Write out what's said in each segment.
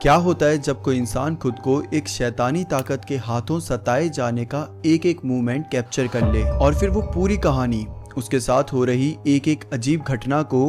क्या होता है जब कोई इंसान खुद को एक शैतानी ताकत के हाथों सताए जाने का एक एक मूवमेंट कैप्चर कर ले और फिर वो पूरी कहानी उसके साथ हो रही एक एक अजीब घटना को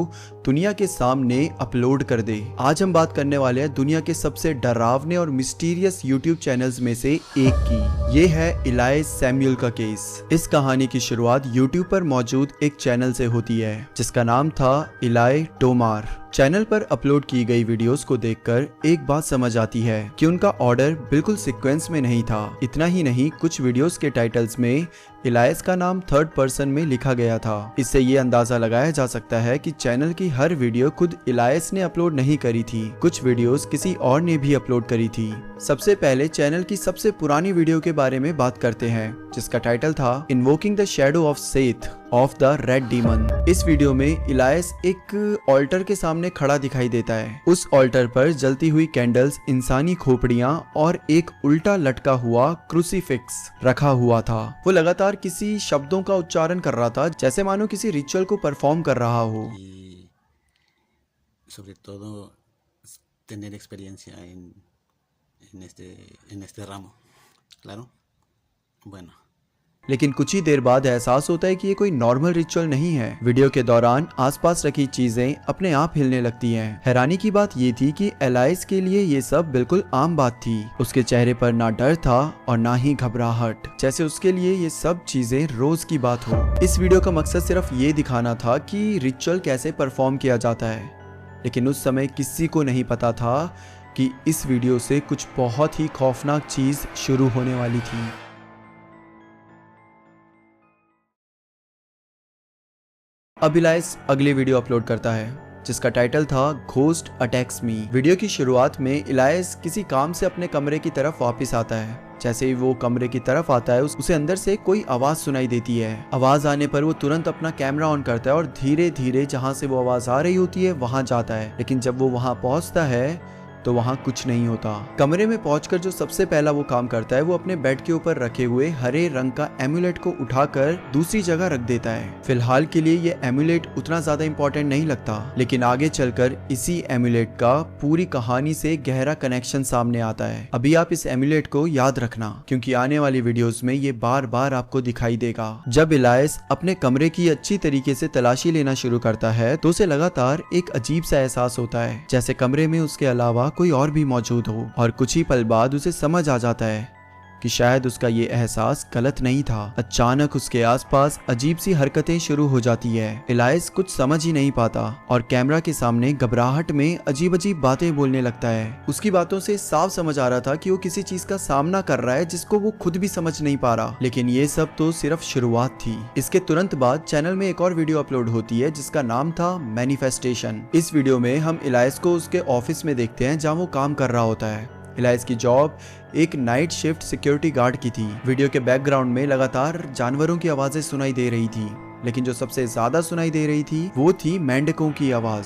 दुनिया के सामने अपलोड कर दे। आज हम बात करने वाले हैं दुनिया के सबसे डरावने और मिस्टीरियस यूट्यूब चैनल्स में से एक की। ये है इलाय सैमुअल का केस। इस कहानी की शुरुआत यूट्यूब पर मौजूद एक चैनल से होती है जिसका नाम था इलाय टोमार। चैनल पर अपलोड की गई वीडियोस को देखकर एक बात समझ आती है कि उनका ऑर्डर बिल्कुल सीक्वेंस में नहीं था। इतना ही नहीं, कुछ वीडियोस के टाइटल्स में इलायस का नाम थर्ड पर्सन में लिखा गया था। इससे ये अंदाजा लगाया जा सकता है कि चैनल की हर वीडियो खुद इलायस ने अपलोड नहीं करी थी, कुछ वीडियोस किसी और ने भी अपलोड करी थी। सबसे पहले चैनल की सबसे पुरानी वीडियो के बारे में बात करते हैं जिसका टाइटल था invoking the shadow of Seth of the red demon. इस वीडियो में इलायस एक ऑल्टर के सामने खड़ा दिखाई देता है। उस ऑल्टर पर जलती हुई कैंडल्स, इंसानी खोपड़ियां और एक उल्टा लटका हुआ क्रूसीफिक्स रखा हुआ था। वो लगातार किसी शब्दों का उच्चारण कर रहा था जैसे मानो किसी रिचुअल को परफॉर्म कर रहा हो। sobre todo tener experiencia en este ramo, claro, bueno। लेकिन कुछ ही देर बाद एहसास होता है कि ये कोई नॉर्मल रिचुअल नहीं है। वीडियो के दौरान आसपास रखी चीजें अपने आप हिलने लगती हैं। हैरानी की बात ये थी कि एलाइस के लिए ये सब बिल्कुल आम बात थी। उसके चेहरे पर ना डर था और ना ही घबराहट, जैसे उसके लिए ये सब चीजें रोज की बात हो। इस वीडियो का मकसद सिर्फ ये दिखाना था कि रिचुअल कैसे परफॉर्म किया जाता है, लेकिन उस समय किसी को नहीं पता था कि इस वीडियो से कुछ बहुत ही खौफनाक चीज शुरू होने वाली थी। अब इलायस अगली वीडियो अपलोड करता है जिसका टाइटल था घोस्ट अटैक्स मी। वीडियो की शुरुआत में इलायस किसी काम से अपने कमरे की तरफ वापस आता है। जैसे ही वो कमरे की तरफ आता है उसे अंदर से कोई आवाज सुनाई देती है। आवाज आने पर वो तुरंत अपना कैमरा ऑन करता है और धीरे धीरे जहां से वो आवाज आ रही होती है वहां जाता है। लेकिन जब वो वहां पहुंचता है तो वहां कुछ नहीं होता। कमरे में पहुंचकर जो सबसे पहला वो काम करता है वो अपने बेड के ऊपर रखे हुए हरे रंग का एम्यूलेट को उठाकर दूसरी जगह रख देता है। फिलहाल के लिए ये एम्यूलेट उतना ज्यादा इंपॉर्टेंट नहीं लगता, लेकिन आगे चलकर इसी एम्यूलेट का पूरी कहानी से गहरा कनेक्शन सामने आता है। अभी आप इस एम्यूलेट को याद रखना क्योंकि आने वाली वीडियोस में ये बार बार आपको दिखाई देगा। जब इलायस अपने कमरे की अच्छी तरीके से तलाशी लेना शुरू करता है तो उसे लगातार एक अजीब सा एहसास होता है जैसे कमरे में उसके अलावा कोई और भी मौजूद हो। और कुछ ही पल बाद उसे समझ आ जाता है कि शायद उसका ये एहसास गलत नहीं था। अचानक उसके आसपास अजीब सी हरकतें शुरू हो जाती है। इलायस कुछ समझ ही नहीं पाता और कैमरा के सामने घबराहट में अजीब अजीब बातें बोलने लगता है। उसकी बातों से साफ समझ आ रहा था कि वो किसी चीज का सामना कर रहा है जिसको वो खुद भी समझ नहीं पा रहा। लेकिन ये सब तो सिर्फ शुरुआत थी। इसके तुरंत बाद चैनल में एक और वीडियो अपलोड होती है जिसका नाम था मैनिफेस्टेशन। इस वीडियो में हम इलायस को उसके ऑफिस में देखते हैं जहाँ वो काम कर रहा होता है। इलायस की जॉब एक नाइट शिफ्ट सिक्योरिटी गार्ड की थी। वीडियो के बैकग्राउंड में लगातार जानवरों की आवाजें सुनाई दे रही थी, लेकिन जो सबसे ज्यादा सुनाई दे रही थी वो थी मेंढकों की आवाज।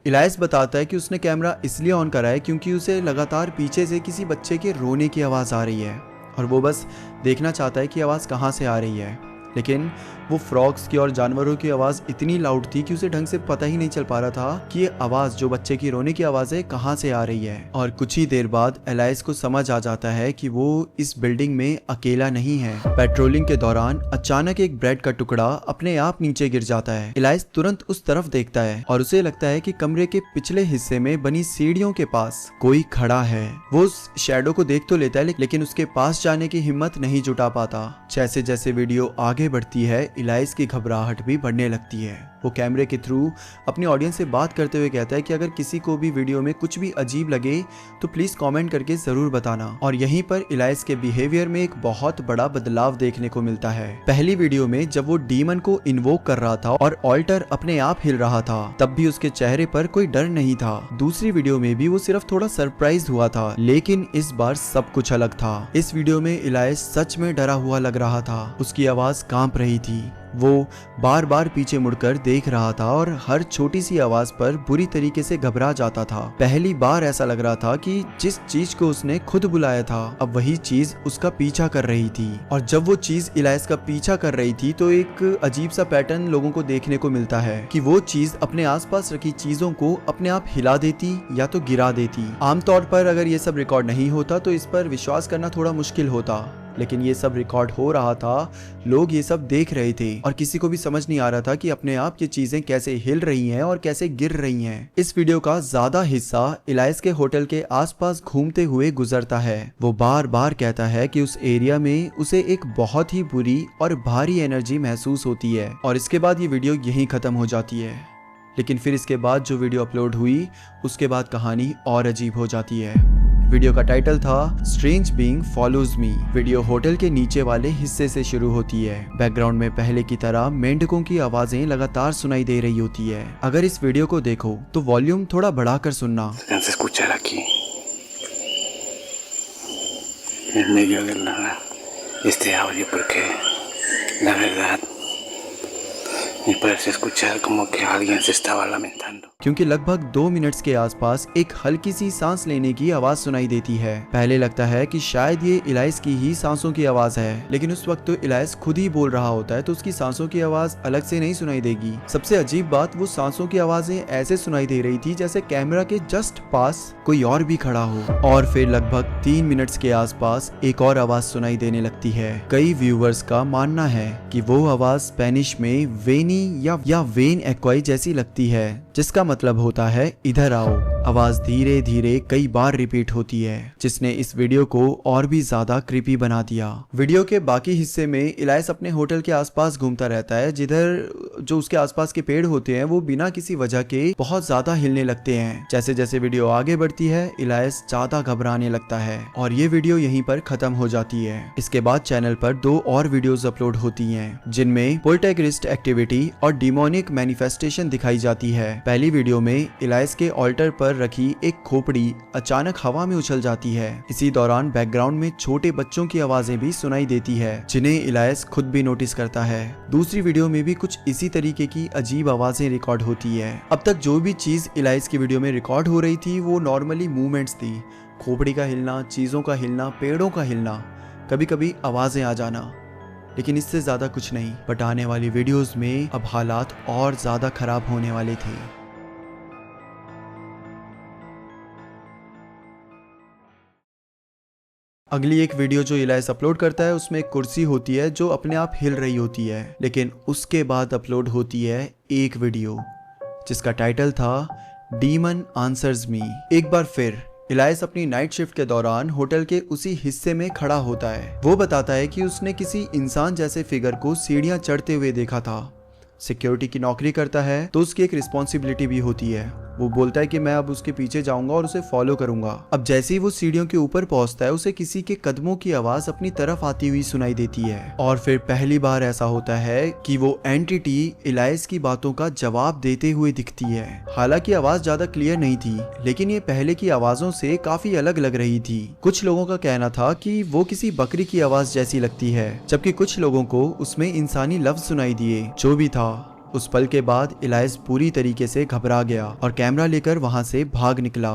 इलायस बताता है कि उसने कैमरा इसलिए ऑन करा है क्योंकि उसे लगातार पीछे से किसी बच्चे के रोने की आवाज आ रही है और वो बस देखना चाहता है कि आवाज कहाँ से आ रही है। लेकिन वो फ्रॉग्स की और जानवरों की आवाज इतनी लाउड थी कि उसे ढंग से पता ही नहीं चल पा रहा था कि ये आवाज जो बच्चे की रोने की आवाज है कहाँ से आ रही है। और कुछ ही देर बाद इलायस को समझ आ जाता है कि वो इस बिल्डिंग में अकेला नहीं है। पेट्रोलिंग के दौरान अचानक एक ब्रेड का टुकड़ा अपने आप नीचे गिर जाता है। इलायस तुरंत उस तरफ देखता है और उसे लगता है कि कमरे के पिछले हिस्से में बनी सीढ़ियों के पास कोई खड़ा है। वो उस शैडो को देख तो लेता है लेकिन उसके पास जाने की हिम्मत नहीं जुटा पाता। जैसे जैसे वीडियो आगे बढ़ती है इलायस की घबराहट भी बढ़ने लगती है। वो कैमरे के थ्रू अपनी ऑडियंस से बात करते हुए कहता है कि अगर किसी को भी वीडियो में कुछ भी अजीब लगे तो प्लीज कमेंट करके जरूर बताना। और यहीं पर इलायस के बिहेवियर में एक बहुत बड़ा बदलाव देखने को मिलता है। पहली वीडियो में जब वो डीमन को इन्वोक कर रहा था और ऑल्टर अपने आप हिल रहा था तब भी उसके चेहरे पर कोई डर नहीं था। दूसरी वीडियो में भी वो सिर्फ थोड़ा सरप्राइज हुआ था, लेकिन इस बार सब कुछ अलग था। इस वीडियो में इलायस सच में डरा हुआ लग रहा था। उसकी आवाज कांप रही थी वो बार बार पीछे मुड़कर देख रहा था और हर छोटी सी आवाज पर बुरी तरीके से घबरा जाता था। पहली बार ऐसा लग रहा था कि जिस चीज को उसने खुद बुलाया था अब वही चीज उसका पीछा कर रही थी। और जब वो चीज इलाइस का पीछा कर रही थी तो एक अजीब सा पैटर्न लोगों को देखने को मिलता है कि वो चीज अपने आसपास रखी चीजों को अपने आप हिला देती या तो गिरा देती। आमतौर पर अगर ये सब रिकॉर्ड नहीं होता तो इस पर विश्वास करना थोड़ा मुश्किल होता, लेकिन ये सब रिकॉर्ड हो रहा था, लोग ये सब देख रहे थे और किसी को भी समझ नहीं आ रहा था कि अपने आप ये चीजें कैसे हिल रही हैं और कैसे गिर रही हैं। इस वीडियो का ज्यादा हिस्सा इलाइस के होटल के आसपास घूमते हुए गुजरता है। वो बार बार कहता है कि उस एरिया में उसे एक बहुत ही बुरी और भारी एनर्जी महसूस होती है और इसके बाद ये वीडियो यहीं खत्म हो जाती है। लेकिन फिर इसके बाद जो वीडियो अपलोड हुई उसके बाद कहानी और अजीब हो जाती है। वीडियो का टाइटल था स्ट्रेंज बीइंग फॉलोज मी। वीडियो होटल के नीचे वाले हिस्से से शुरू होती है। बैकग्राउंड में पहले की तरह मेंढकों की आवाजें लगातार सुनाई दे रही होती है। अगर इस वीडियो को देखो तो वॉल्यूम थोड़ा बढ़ाकर सुनना। Se escuchar aquí, en medio de este audio, porque la verdad me parece escuchar como que alguien se estaba lamentando. क्योंकि लगभग 2 मिनट्स के आसपास एक हल्की सी सांस लेने की आवाज सुनाई देती है। पहले लगता है कि शायद ये इलाइस की ही सांसों की आवाज है, लेकिन उस वक्त तो इलाइस खुद ही बोल रहा होता है तो उसकी सांसों की आवाज अलग से नहीं सुनाई देगी। सबसे अजीब बात, वो सांसों की आवाजें ऐसे सुनाई दे रही थी जैसे कैमरा के जस्ट पास कोई और भी खड़ा हो। और फिर लगभग 3 मिनट्स के आसपास एक और आवाज सुनाई देने लगती है। कई व्यूवर्स का मानना है कि वो आवाज स्पेनिश में वेनी या वेन एक्वाई जैसी लगती है, जिसका मतलब होता है इधर आओ। आवाज धीरे धीरे कई बार रिपीट होती है, जिसने इस वीडियो को और भी ज्यादा क्रीपी बना दिया। वीडियो के बाकी हिस्से में इलाइस अपने होटल के आसपास घूमता रहता है, जिधर जो उसके आसपास के पेड़ होते हैं वो बिना किसी वजह के बहुत ज्यादा हिलने लगते हैं। जैसे जैसे वीडियो आगे बढ़ती है इलाइस ज्यादा घबराने लगता है और ये वीडियो यहीं पर खत्म हो जाती है। इसके बाद चैनल पर 2 और वीडियोस अपलोड होती हैं, जिनमें पोल्टरगाइस्ट एक्टिविटी और डिमोनिक मैनिफेस्टेशन दिखाई जाती है। पहली वीडियो में इलाइस के ऑल्टर पर रखी एक खोपड़ी अचानक हवा में उछल जाती है। इसी दौरान बैकग्राउंड में छोटे बच्चों की आवाजें भी सुनाई देती है, जिन्हें इलाइस खुद भी नोटिस करता है। दूसरी वीडियो में भी कुछ इसी तरीके की अजीब आवाजें रिकॉर्ड होती है। अब तक जो भी चीज इलाइस की वीडियो में रिकॉर्ड हो रही थी वो नॉर्मली मूवमेंट्स थी, खोपड़ी का हिलना, चीजों का हिलना, पेड़ों का हिलना, कभी कभी आवाजें आ जाना, लेकिन इससे ज्यादा कुछ नहीं। बट आने वाली वीडियोस में अब हालात और ज्यादा खराब होने वाले थे। अगली एक वीडियो जो इलाइस अपलोड करता है उसमें एक कुर्सी होती है जो अपने आप हिल रही होती है, लेकिन उसके बाद अपलोड होती है एक वीडियो जिसका टाइटल था डीमन आंसर्स मी। एक बार फिर इलाइस अपनी नाइट शिफ्ट के दौरान होटल के उसी हिस्से में खड़ा होता है। वो बताता है कि उसने किसी इंसान जैसे फिगर को सीढ़ियां चढ़ते हुए देखा था। सिक्योरिटी की नौकरी करता है तो उसकी एक रिस्पॉन्सिबिलिटी भी होती है। वो बोलता है कि मैं अब उसके पीछे जाऊंगा और उसे फॉलो करूंगा। अब जैसे ही वो सीढ़ियों के ऊपर पहुंचता है उसे किसी के कदमों की आवाज अपनी तरफ आती हुई सुनाई देती है और फिर पहली बार ऐसा होता है कि वो एंटिटी इलाइस की बातों का जवाब देते हुए दिखती है। हालांकि आवाज ज्यादा क्लियर नहीं थी, लेकिन ये पहले की आवाजों से काफी अलग लग रही थी। कुछ लोगों का कहना था कि वो किसी बकरी की आवाज जैसी लगती है, जबकि कुछ लोगों को उसमें इंसानी लफ्ज सुनाई दिए। जो भी था, उस पल के बाद इलाइस पूरी तरीके से घबरा गया और कैमरा लेकर वहां से भाग निकला।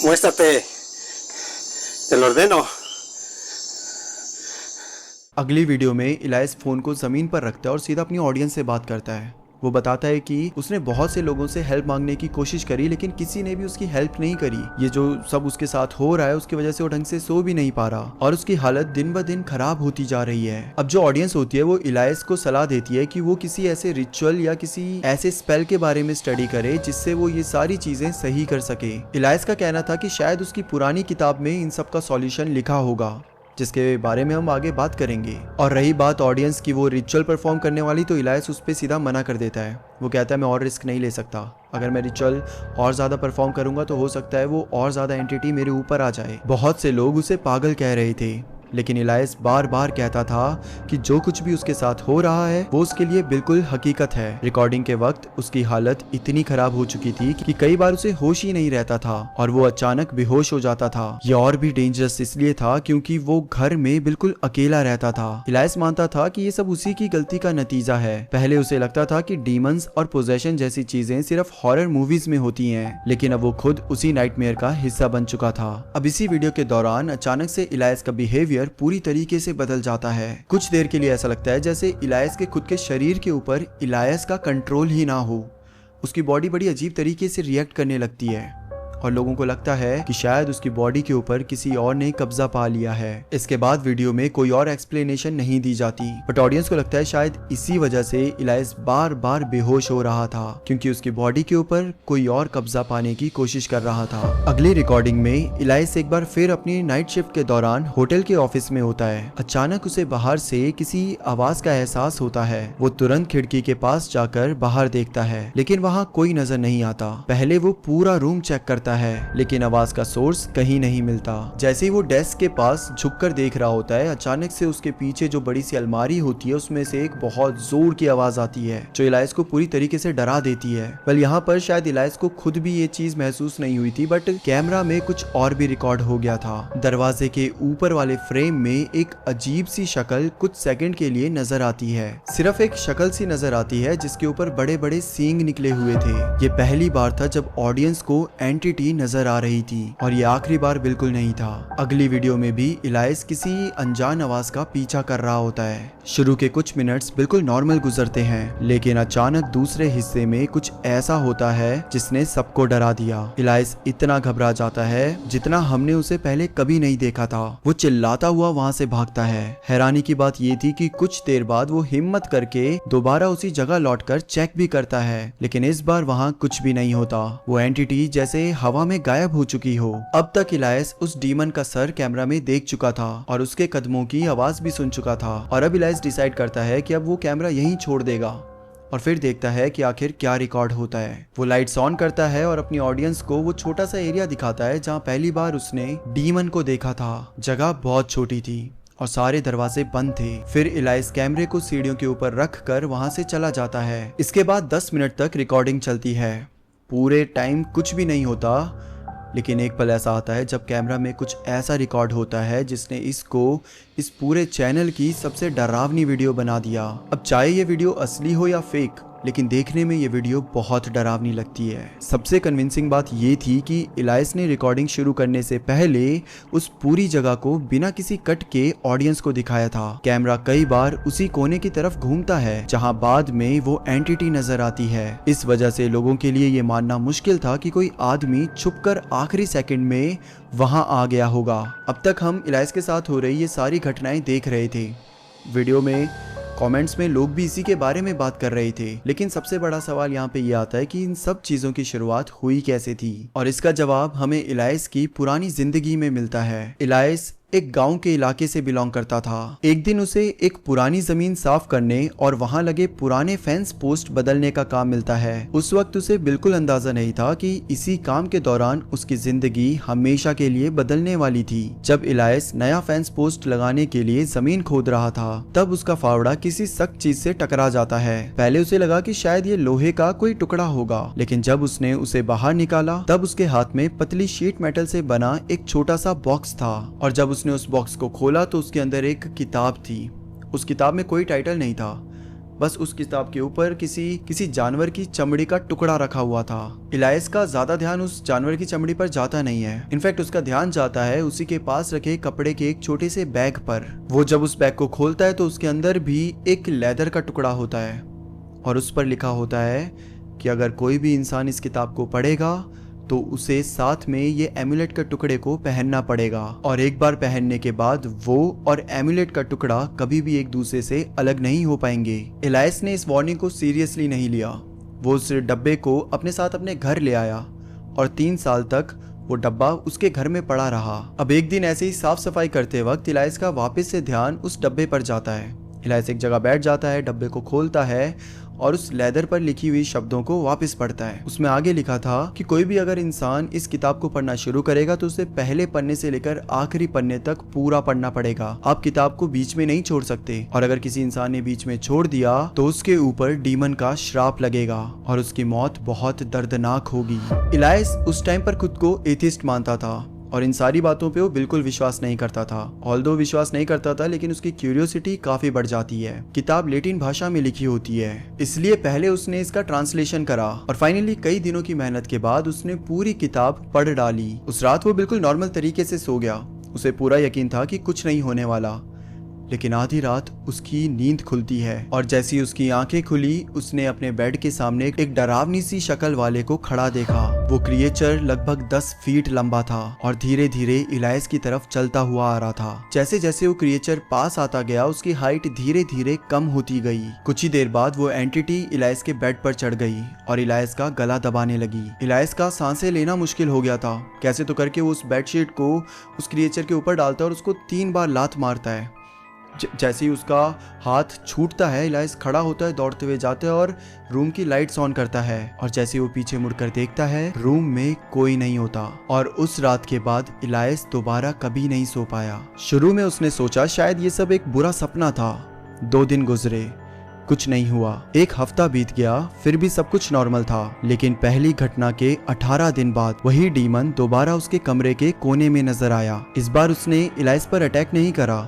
Muéstrate, te lo ordeno. अगली वीडियो में इलाइस फोन को जमीन पर रखता है और सीधा अपनी ऑडियंस से बात करता है। वो बताता है कि उसने बहुत से लोगों से हेल्प मांगने की कोशिश करी, लेकिन किसी ने भी उसकी हेल्प नहीं करी। ये जो सब उसके साथ हो रहा है उसकी वजह से वो ढंग से सो भी नहीं पा रहा और उसकी हालत दिन ब दिन खराब होती जा रही है। अब जो ऑडियंस होती है वो इलाइस को सलाह देती है कि वो किसी ऐसे रिचुअल या किसी ऐसे स्पेल के बारे में स्टडी करे जिससे वो ये सारी चीजें सही कर सके। इलाइस का कहना था कि शायद उसकी पुरानी किताब में इन सब का सॉल्यूशन लिखा होगा, जिसके बारे में हम आगे बात करेंगे। और रही बात ऑडियंस की वो रिचुअल परफॉर्म करने वाली, तो इलाइस उस पर सीधा मना कर देता है। वो कहता है मैं और रिस्क नहीं ले सकता, अगर मैं रिचुअल और ज़्यादा परफॉर्म करूंगा तो हो सकता है वो और ज़्यादा एंटिटी मेरे ऊपर आ जाए। बहुत से लोग उसे पागल कह रहे थे, लेकिन इलायस बार बार कहता था कि जो कुछ भी उसके साथ हो रहा है वो उसके लिए बिल्कुल हकीकत है। रिकॉर्डिंग के वक्त उसकी हालत इतनी खराब हो चुकी थी कि कई बार उसे होश ही नहीं रहता था और वो अचानक बेहोश हो जाता था। ये और भी डेंजरस इसलिए था क्योंकि वो घर में बिल्कुल अकेला रहता था। इलायस मानता था कि ये सब उसी की गलती का नतीजा है। पहले उसे लगता था कि डीमंस और पोजेशन जैसी चीजें सिर्फ हॉरर मूवीज में होती हैं, लेकिन अब वो खुद उसी नाइटमेयर का हिस्सा बन चुका था। अब इसी वीडियो के दौरान अचानक से इलायस का बिहेवियर पूरी तरीके से बदल जाता है। कुछ देर के लिए ऐसा लगता है जैसे इलायस के खुद के शरीर के ऊपर इलायस का कंट्रोल ही ना हो। उसकी बॉडी बड़ी अजीब तरीके से रिएक्ट करने लगती है और लोगों को लगता है कि शायद उसकी बॉडी के ऊपर किसी और ने कब्जा पा लिया है। इसके बाद वीडियो में कोई और एक्सप्लेनेशन नहीं दी जाती, बट ऑडियंस को लगता है शायद इसी वजह से इलायस बार बार बेहोश हो रहा था, क्योंकि उसकी बॉडी के ऊपर कोई और कब्जा पाने की कोशिश कर रहा था। अगली रिकॉर्डिंग में इलायस एक बार फिर अपनी नाइट शिफ्ट के दौरान होटल के ऑफिस में होता है। अचानक उसे बाहर से किसी आवाज का एहसास होता है। वो तुरंत खिड़की के पास जाकर बाहर देखता है, लेकिन वहाँ कोई नजर नहीं आता। पहले वो पूरा रूम चेक करता है, लेकिन आवाज का सोर्स कहीं नहीं मिलता। जैसे ही वो डेस्क के पास झुककर देख रहा होता है, अचानक से उसके पीछे जो बड़ी सी अलमारी होती है उसमें से एक बहुत जोर की आवाज आती है जो इलायस को पूरी तरीके से डरा देती है। वेल यहाँ पर शायद इलायस को खुद भी ये चीज महसूस नहीं हुई थी, बट कैमरा में कुछ और भी रिकॉर्ड हो गया था। दरवाजे के ऊपर वाले फ्रेम में एक अजीब सी शक्ल कुछ सेकंड के लिए नजर आती है। सिर्फ एक शक्ल सी नजर आती है जिसके ऊपर बड़े बड़े सींग निकले हुए थे। ये पहली बार था जब ऑडियंस को एंटिटी नजर आ रही थी और ये आखिरी बार बिल्कुल नहीं था। अगली वीडियो में भी इलायस किसी अनजान आवाज का पीछा कर रहा होता है। शुरू के कुछ मिनट्स बिल्कुल नॉर्मल गुजरते हैं, लेकिन अचानक दूसरे हिस्से में कुछ ऐसा होता है जिसने सबको डरा दिया। इलायस इतना घबरा जाता है जितना हमने उसे पहले कभी नहीं देखा था। वो चिल्लाता हुआ वहाँ से भागता है। हैरानी की बात ये थी कि कुछ देर बाद वो हिम्मत करके दोबारा उसी जगह लौटकर चेक भी करता है, लेकिन इस बार वहाँ कुछ भी नहीं होता। वो एंटिटी जैसे हवा में गायब हो चुकी हो। अब तक इलायस उस डीमन का सर कैमरा में देख चुका था और उसके कदमों की आवाज भी सुन चुका था, और अब इलायस डिसाइड करता है कि अब वो कैमरा यहीं छोड़ देगा और फिर देखता है कि आखिर क्या रिकॉर्ड होता है। वो लाइट्स ऑन करता है और अपनी ऑडियंस को वो छोटा सा एरिया दिखाता है जहाँ पहली बार उसने डीमन को देखा था। जगह बहुत छोटी थी और सारे दरवाजे बंद थे। फिर इलायस कैमरे को सीढ़ियों के ऊपर रख कर वहां से चला जाता है। इसके बाद 10 मिनट तक रिकॉर्डिंग चलती है। पूरे टाइम कुछ भी नहीं होता, लेकिन एक पल ऐसा आता है जब कैमरा में कुछ ऐसा रिकॉर्ड होता है जिसने इसको इस पूरे चैनल की सबसे डरावनी वीडियो बना दिया। अब चाहे ये वीडियो असली हो या फेक, लेकिन देखने में ये वीडियो बहुत डरावनी लगती है। सबसे कन्विंसिंग बात ये थी कि इलायस ने रिकॉर्डिंग शुरू करने से पहले उस पूरी जगह को बिना किसी कट के ऑडियंस को दिखाया था। कैमरा कई बार उसी कोने की तरफ घूमता है जहां बाद में वो एंटिटी नजर आती है। इस वजह से लोगों के लिए ये मानना मुश्किल था कि कोई आदमी छुपकर आखिरी सेकंड में वहां आ गया होगा। अब तक हम इलायस के साथ हो रही ये सारी घटनाएं देख रहे थे। वीडियो में कमेंट्स में लोग भी इसी के बारे में बात कर रहे थे, लेकिन सबसे बड़ा सवाल यहाँ पे ये आता है कि इन सब चीजों की शुरुआत हुई कैसे थी, और इसका जवाब हमें इलायस की पुरानी जिंदगी में मिलता है। इलायस एक गांव के इलाके से बिलोंग करता था। एक दिन उसे एक पुरानी जमीन साफ करने और वहां लगे पुराने फेंस पोस्ट बदलने का काम मिलता है। उस वक्त उसे बिल्कुल अंदाजा नहीं था कि इसी काम के दौरान उसकी जिंदगी हमेशा के लिए बदलने वाली थी। जब इलायस नया फेंस पोस्ट लगाने के लिए जमीन खोद रहा था, तब उसका फावड़ा किसी सख्त चीज से टकरा जाता है। पहले उसे लगा कि शायद ये लोहे का कोई टुकड़ा होगा, लेकिन जब उसने उसे बाहर निकाला तब उसके हाथ में पतली शीट मेटल से बना एक छोटा सा बॉक्स था, और जब उसने उस बॉक्स को खोला तो उसके अंदर एक किताब थी। उस किताब में कोई टाइटल नहीं था, बस उस किताब के ऊपर किसी जानवर की चमड़ी का टुकड़ा रखा हुआ था। इलायस का ज्यादा ध्यान उस जानवर की चमड़ी पर जाता नहीं है। इनफैक्ट उसका ध्यान जाता है उसी के पास रखे कपड़े के एक छोटे से बैग पर। वो जब उस बैग को खोलता है तो उसके अंदर भी एक लेदर का टुकड़ा होता है और उस पर लिखा होता है कि अगर कोई भी इंसान इस किताब को पढ़ेगा तो उसे साथ में ये एमुलेट का टुकड़े को पहनना पड़ेगा, और एक बार पहनने के बाद वो और एमुलेट का टुकड़ा कभी भी एक दूसरे से अलग नहीं हो पाएंगे। इलायस ने इस वार्निंग को सीरियसली नहीं लिया। वो उस डब्बे को अपने साथ अपने घर ले आया और 3 साल तक वो डब्बा उसके घर में पड़ा रहा। अब एक दिन ऐसे ही साफ सफाई करते वक्त इलायस का वापस से ध्यान उस डब्बे पर जाता है। इलायस एक जगह बैठ जाता है, डब्बे को खोलता है और उस लेदर पर लिखी हुई शब्दों को वापस पढ़ता है। उसमें आगे लिखा था कि कोई भी अगर इंसान इस किताब को पढ़ना शुरू करेगा तो उसे पहले पन्ने से लेकर आखिरी पन्ने तक पूरा पढ़ना पड़ेगा। आप किताब को बीच में नहीं छोड़ सकते, और अगर किसी इंसान ने बीच में छोड़ दिया तो उसके ऊपर डीमन का श्राप लगेगा और उसकी मौत बहुत दर्दनाक होगी। इलायस उस टाइम पर खुद को एथिस्ट मानता था और इन सारी बातों पे वो बिल्कुल विश्वास नहीं करता था। ऑल्दो विश्वास नहीं करता था, लेकिन उसकी क्यूरियोसिटी काफी बढ़ जाती है। किताब लैटिन भाषा में लिखी होती है, इसलिए पहले उसने इसका ट्रांसलेशन करा और फाइनली कई दिनों की मेहनत के बाद उसने पूरी किताब पढ़ डाली। उस रात वो बिल्कुल नॉर्मल तरीके से सो गया। उसे पूरा यकीन था कि कुछ नहीं होने वाला, लेकिन आधी रात उसकी नींद खुलती है और जैसी उसकी आंखें खुली उसने अपने बेड के सामने एक डरावनी सी शक्ल वाले को खड़ा देखा। वो क्रिएचर लगभग 10 फीट लंबा था और धीरे धीरे इलायस की तरफ चलता हुआ आ रहा था। जैसे जैसे वो क्रिएचर पास आता गया उसकी हाइट धीरे धीरे कम होती गई। कुछ ही देर बाद वो एंटिटी इलायस के बेड पर चढ़ गई और इलायस का गला दबाने लगी। इलायस का सांसें लेना मुश्किल हो गया था। कैसे तो करके वो उस बेडशीट को उस क्रिएचर के ऊपर डालता है और उसको 3 बार लात मारता है। जैसे ही उसका हाथ छूटता है इलायस खड़ा होता है, दौड़ते हुए जाता है और रूम की लाइट्स ऑन करता है और जैसे वो पीछे मुड़कर देखता है रूम में कोई नहीं होता। और उस रात के बाद इलायस दोबारा कभी नहीं सो पाया। शुरू में उसने सोचा शायद ये सब एक बुरा सपना था। 2 दिन गुजरे, कुछ नहीं हुआ। 1 हफ्ता बीत गया, फिर भी सब कुछ नॉर्मल था। लेकिन पहली घटना के 18 दिन बाद वही डीमन दोबारा उसके कमरे के कोने में नजर आया। इस बार उसने इलायस पर अटैक नहीं करा,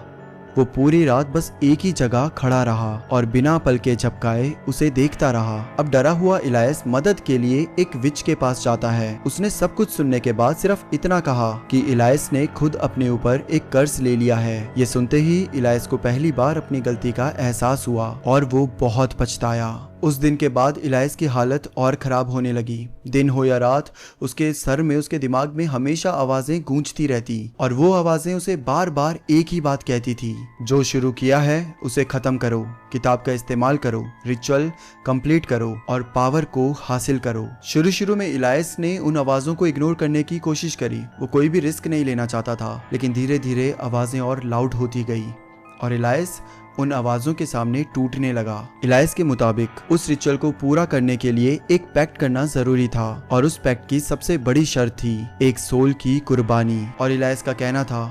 वो पूरी रात बस एक ही जगह खड़ा रहा और बिना पलके झपकाए उसे देखता रहा। अब डरा हुआ इलायस मदद के लिए एक विच के पास जाता है। उसने सब कुछ सुनने के बाद सिर्फ इतना कहा कि इलायस ने खुद अपने ऊपर एक कर्ज ले लिया है। ये सुनते ही इलायस को पहली बार अपनी गलती का एहसास हुआ और वो बहुत पछताया। उस दिन के बाद इलायस की हालत और खराब होने लगी। दिन हो या रात उसके सर में, उसके दिमाग में हमेशा आवाजें गूंजती रहती और वो आवाजें उसे बार बार एक ही बात कहती थी, जो शुरू किया है उसे खत्म करो, किताब का इस्तेमाल करो, रिचुअल कंप्लीट करो और पावर को हासिल करो। शुरू में इलायस ने उन आवाजों को इग्नोर करने की कोशिश करी। वो कोई भी रिस्क नहीं लेना चाहता था, लेकिन धीरे धीरे आवाजें और लाउड होती गई और इलायस उन आवाजों के सामने टूटने लगा। इलायस के मुताबिक उस रिचुअल को पूरा करने के लिए एक पैक्ट करना जरूरी था और उस पैक्ट की सबसे बड़ी शर्त थी एक सोल की कुर्बानी। और इलायस का कहना था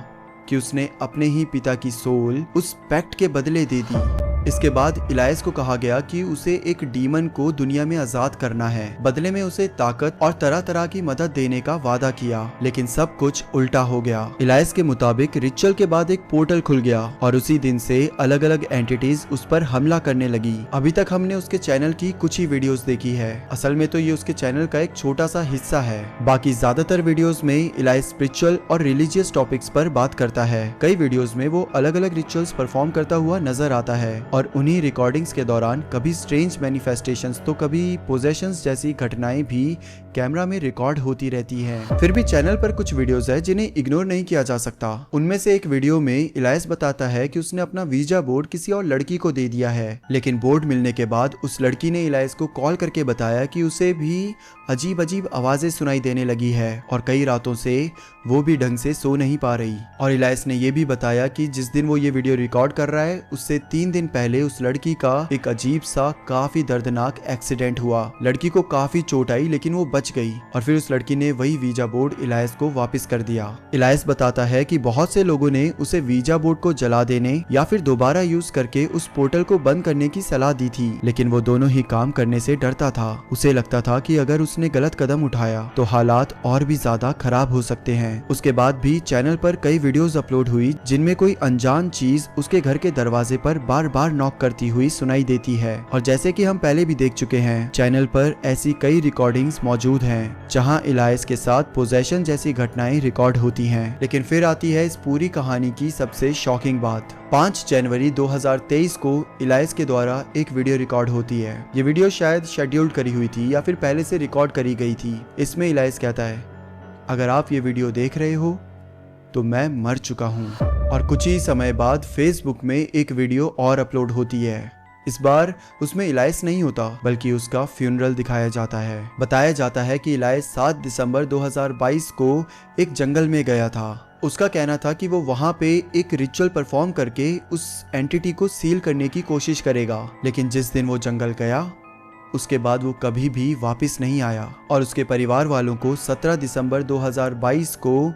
कि उसने अपने ही पिता की सोल उस पैक्ट के बदले दे दी। इसके बाद इलायस को कहा गया कि उसे एक डीमन को दुनिया में आजाद करना है। बदले में उसे ताकत और तरह तरह की मदद देने का वादा किया, लेकिन सब कुछ उल्टा हो गया। इलायस के मुताबिक रिचुअल के बाद एक पोर्टल खुल गया और उसी दिन से अलग अलग एंटिटीज उस पर हमला करने लगी। अभी तक हमने उसके चैनल की कुछ ही वीडियोस देखी है। असल में तो ये उसके चैनल का एक छोटा सा हिस्सा है। बाकी ज्यादातर वीडियोस में इलायस स्पिरिचुअल और रिलीजियस टॉपिक्स पर बात करता है। कई वीडियोस में वो अलग अलग रिचुअल्स परफॉर्म करता हुआ नजर आता है और उन्हीं रिकॉर्डिंग्स के दौरान कभी स्ट्रेंज मैनिफेस्टेशंस तो कभी पोजेशंस जैसी घटनाएं भी कैमरा में रिकॉर्ड होती रहती हैं। फिर भी चैनल पर कुछ वीडियोस है जिन्हें इग्नोर नहीं किया जा सकता। उनमें से एक वीडियो में इलायस बताता है कि उसने अपना वीजा बोर्ड किसी और लड़की को दे दिया है, लेकिन बोर्ड मिलने के बाद उस लड़की ने इलायस को कॉल करके बताया कि उसे भी अजीब अजीब आवाजें सुनाई देने लगी है और कई रातों से वो भी ढंग से सो नहीं पा रही। और इलायस ने ये भी बताया कि जिस दिन वो ये वीडियो रिकॉर्ड कर रहा है उससे 3 दिन पहले उस लड़की का एक अजीब सा काफी दर्दनाक एक्सीडेंट हुआ। लड़की को काफी चोट आई लेकिन वो बच गई और फिर उस लड़की ने वही वीजा बोर्ड इलायस को वापस कर दिया। इलायस बताता है कि बहुत से लोगों ने उसे वीजा बोर्ड को जला देने या फिर दोबारा यूज करके उस पोर्टल को बंद करने की सलाह दी थी, लेकिन वो दोनों ही काम करने से डरता था। उसे लगता था कि अगर उसने गलत कदम उठाया तो हालात और भी ज्यादा खराब हो सकते हैं। उसके बाद भी चैनल पर कई वीडियोस अपलोड हुई जिनमें कोई अनजान चीज उसके घर के दरवाजे पर बार बार नॉक करती हुई सुनाई देती है। और जैसे कि हम पहले भी देख चुके हैं, चैनल पर ऐसी कई रिकॉर्डिंग्स मौजूद हैं जहां इलायस के साथ पोजेशन जैसी घटनाएं रिकॉर्ड होती हैं। लेकिन फिर आती है इस पूरी कहानी की सबसे शॉकिंग बात। 5 जनवरी 2023 को इलायस के द्वारा एक वीडियो रिकॉर्ड होती है। ये वीडियो शायद शेड्यूल्ड करी हुई थी या फिर पहले से रिकॉर्ड करी गई थी। इसमें इलायस कहता है, अगर आप ये वीडियो देख रहे हो तो मैं मर चुका हूँ। और कुछ ही समय बाद फेसबुक में एक वीडियो और अपलोड होती है। इस बार उसमें इलायस नहीं होता बल्कि उसका फ्यूनरल दिखाया जाता है। बताया जाता है कि इलायस 7 दिसंबर 2022 को एक जंगल में गया था। उसका कहना था कि वो वहाँ पे एक रिचुअल परफॉर्म करके उस एंटिटी को सील करने की कोशिश करेगा, लेकिन जिस दिन वो जंगल गया उसके बाद वो कभी भी वापस नहीं आया और उसके परिवार वालों को 17 दिसंबर 2022 को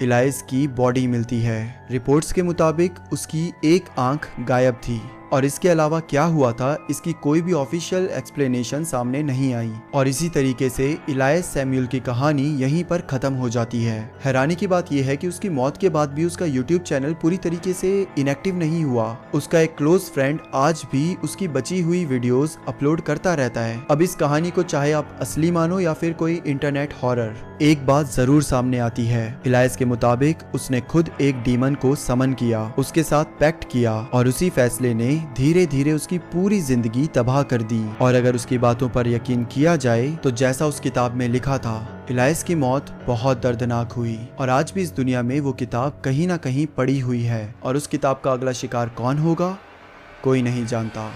इलाइस की बॉडी मिलती है। रिपोर्ट्स के मुताबिक उसकी एक आंख गायब थी और इसके अलावा क्या हुआ था इसकी कोई भी ऑफिशियल एक्सप्लेनेशन सामने नहीं आई और इसी तरीके से इलाइस सैमुअल की कहानी यहीं पर खत्म हो जाती है। हैरानी की बात यह है कि उसकी मौत के बाद भी उसका यूट्यूब चैनल पूरी तरीके से इनएक्टिव नहीं हुआ। उसका एक क्लोज फ्रेंड आज भी उसकी बची हुई वीडियोस अपलोड करता रहता है। अब इस कहानी को चाहे आप असली मानो या फिर कोई इंटरनेट हॉरर, एक बात जरूर सामने आती है। इलाइस के मुताबिक उसने खुद एक डीमन को समन किया, उसके साथ पैक्ट किया और उसी फैसले ने धीरे धीरे उसकी पूरी जिंदगी तबाह कर दी। और अगर उसकी बातों पर यकीन किया जाए तो जैसा उस किताब में लिखा था, इलाइस की मौत बहुत दर्दनाक हुई और आज भी इस दुनिया में वो किताब कहीं ना कहीं पड़ी हुई है और उस किताब का अगला शिकार कौन होगा कोई नहीं जानता।